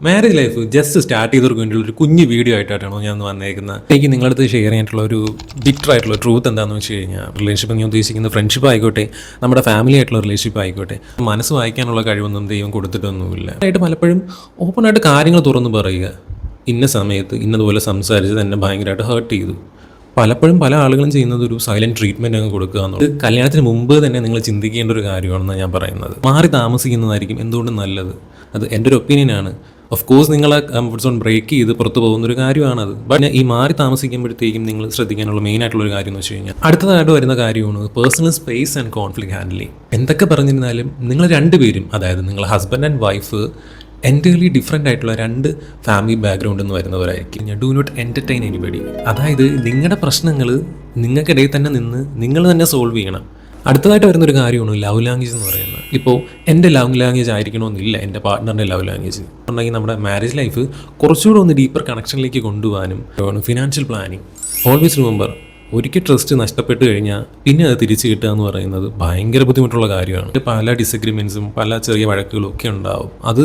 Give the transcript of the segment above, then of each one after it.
Marriage life just start ചെയ്തവർക്ക് വേണ്ടിയുള്ള ഒരു കുഞ്ഞു വീഡിയോ ആയിട്ടാണ് ഞാൻ വന്നേക്കുന്നത്. എനിക്ക് നിങ്ങളുടെ അടുത്ത് ഷെയർ ചെയ്യാനായിട്ടുള്ള ഒരു ബിറ്റർ ആയിട്ടുള്ള ട്രൂത്ത് എന്താണെന്ന് വെച്ച് കഴിഞ്ഞാൽ, റിലേഷൻഷിപ്പ് ഞാൻ ഉദ്ദേശിക്കുന്ന ഫ്രണ്ട്ഷിപ്പ് ആയിക്കോട്ടെ, നമ്മുടെ ഫാമിലി ആയിട്ടുള്ള റിലേഷൻഷിപ്പ് ആയിക്കോട്ടെ, മനസ്സ് വായിക്കാനുള്ള കഴിവൊന്നും ദൈവം കൊടുത്തിട്ടൊന്നുമില്ല. ആയിട്ട് പലപ്പോഴും ഓപ്പണായിട്ട് കാര്യങ്ങൾ തുറന്നു പറയുക, ഇന്ന സമയത്ത് ഇന്നതുപോലെ സംസാരിച്ചത് എന്നെ ഭയങ്കരമായിട്ട് ഹേർട്ട് ചെയ്തു. പലപ്പോഴും പല ആളുകളും ചെയ്യുന്നത് ഒരു സൈലൻറ്റ് ട്രീറ്റ്മെൻറ്റ് അങ്ങ് കൊടുക്കുക എന്നുള്ളത് കല്യാണത്തിന് മുമ്പ് തന്നെ നിങ്ങൾ ചിന്തിക്കേണ്ട ഒരു കാര്യമാണെന്നാണ് ഞാൻ പറയുന്നത്. മാറി താമസിക്കുന്നതായിരിക്കും എന്തുകൊണ്ടും നല്ലത്. അത് എൻ്റെ ഒരു ഒപ്പീനിയനാണ്. ഓഫ് കോഴ്സ് നിങ്ങൾ ആ കംഫർട്ട് സോൺ ബ്രേക്ക് ചെയ്ത് പുറത്ത് പോകുന്നൊരു കാര്യമാണത്. ബട്ട് ഈ മാറി താമസിക്കുമ്പോഴത്തേക്കും നിങ്ങൾ ശ്രദ്ധിക്കാനുള്ള മെയിൻ ആയിട്ടുള്ള ഒരു കാര്യം എന്ന് വെച്ച് കഴിഞ്ഞാൽ, അടുത്തതായിട്ട് വരുന്ന കാര്യമാണ് personal space and conflict handling. എന്തൊക്കെ പറഞ്ഞിരുന്നാലും നിങ്ങൾ രണ്ടുപേരും, അതായത് നിങ്ങൾ husband and wife entirely different ആയിട്ടുള്ള രണ്ട് ഫാമിലി ബാക്ക്ഗ്രൗണ്ടിൽ നിന്ന് വരുന്നവരായിരിക്കും. Do not entertain anybody. അതായത് നിങ്ങളുടെ പ്രശ്നങ്ങൾ നിങ്ങൾക്കിടയിൽ തന്നെ നിന്ന് നിങ്ങൾ തന്നെ സോൾവ് ചെയ്യണം. അടുത്തതായിട്ട് വരുന്നൊരു കാര്യമാണ് ലവ് ലാംഗ്വേജ് എന്ന് പറയുന്നത്. ഇപ്പോൾ എൻ്റെ ലവ് ലാംഗ്വേജ് ആയിരിക്കണമെന്നില്ല എൻ്റെ പാർട്ട്ണറിൻ്റെ ലവ് ലാംഗ്വേജ്. ഉണ്ടെങ്കിൽ നമ്മുടെ മാരേജ് ലൈഫ് കുറച്ചുകൂടെ ഒന്ന് ഡീപ്പർ കണക്ഷനിലേക്ക് കൊണ്ടുപോകാനും ഫിനാൻഷ്യൽ പ്ലാനിങ്. ഓൾവേസ് റിമെമ്പർ, ഒരിക്കൽ ട്രസ്റ്റ് നഷ്ടപ്പെട്ട് കഴിഞ്ഞാൽ പിന്നെ അത് തിരിച്ചു കിട്ടുക എന്ന് പറയുന്നത് ഭയങ്കര ബുദ്ധിമുട്ടുള്ള കാര്യമാണ്. പല ഡിസഗ്രിമെൻറ്റ്സും പല ചെറിയ വഴക്കുകളും ഒക്കെ ഉണ്ടാവും. അത്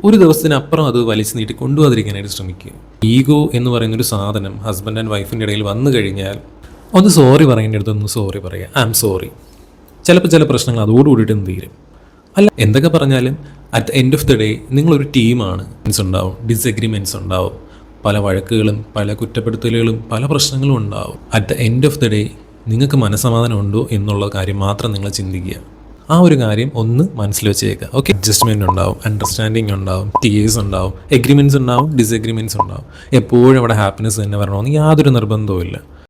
ഒരു ദിവസത്തിനപ്പുറം അത് വലിച്ചു നീട്ടി കൊണ്ടുപോകാതിരിക്കാനായിട്ട് ശ്രമിക്കുക. ഈഗോ എന്ന് പറയുന്നൊരു സാധനം ഹസ്ബൻഡ് ആൻഡ് വൈഫിൻ്റെ ഇടയിൽ വന്നു കഴിഞ്ഞാൽ ഒന്ന് സോറി പറയേണ്ടടുത്തൊന്ന് സോറി പറയുക, ഐ ആം സോറി. ചിലപ്പോൾ ചില പ്രശ്നങ്ങൾ അതോടുകൂടിയിട്ട് തീരും. അല്ല, എന്തൊക്കെ പറഞ്ഞാലും at the end of the day നിങ്ങളൊരു ടീമാണ്. ഉണ്ടാവും, ഡിസഗ്രിമെൻറ്റ്സ് ഉണ്ടാവും, പല വഴക്കുകളും പല കുറ്റപ്പെടുത്തലുകളും പല പ്രശ്നങ്ങളും ഉണ്ടാവും. At the end of the day നിങ്ങൾക്ക് മനസ്സമാധാനം ഉണ്ടോ എന്നുള്ള കാര്യം മാത്രം നിങ്ങൾ ചിന്തിക്കുക. ആ ഒരു കാര്യം ഒന്ന് മനസ്സിൽ വെച്ചേക്കുക. ഓക്കെ, അഡ്ജസ്റ്റ്മെൻറ്റ് ഉണ്ടാവും, അണ്ടർസ്റ്റാൻഡിങ് ഉണ്ടാവും, ടീയേഴ്സ് ഉണ്ടാവും, എഗ്രിമെൻറ്റ്സ് ഉണ്ടാവും, ഡിസഗ്രിമെൻറ്റ്സ് ഉണ്ടാവും. എപ്പോഴും അവിടെ ഹാപ്പിനെസ് തന്നെ വരണമെന്ന് യാതൊരു നിർബന്ധവും ഇല്ല.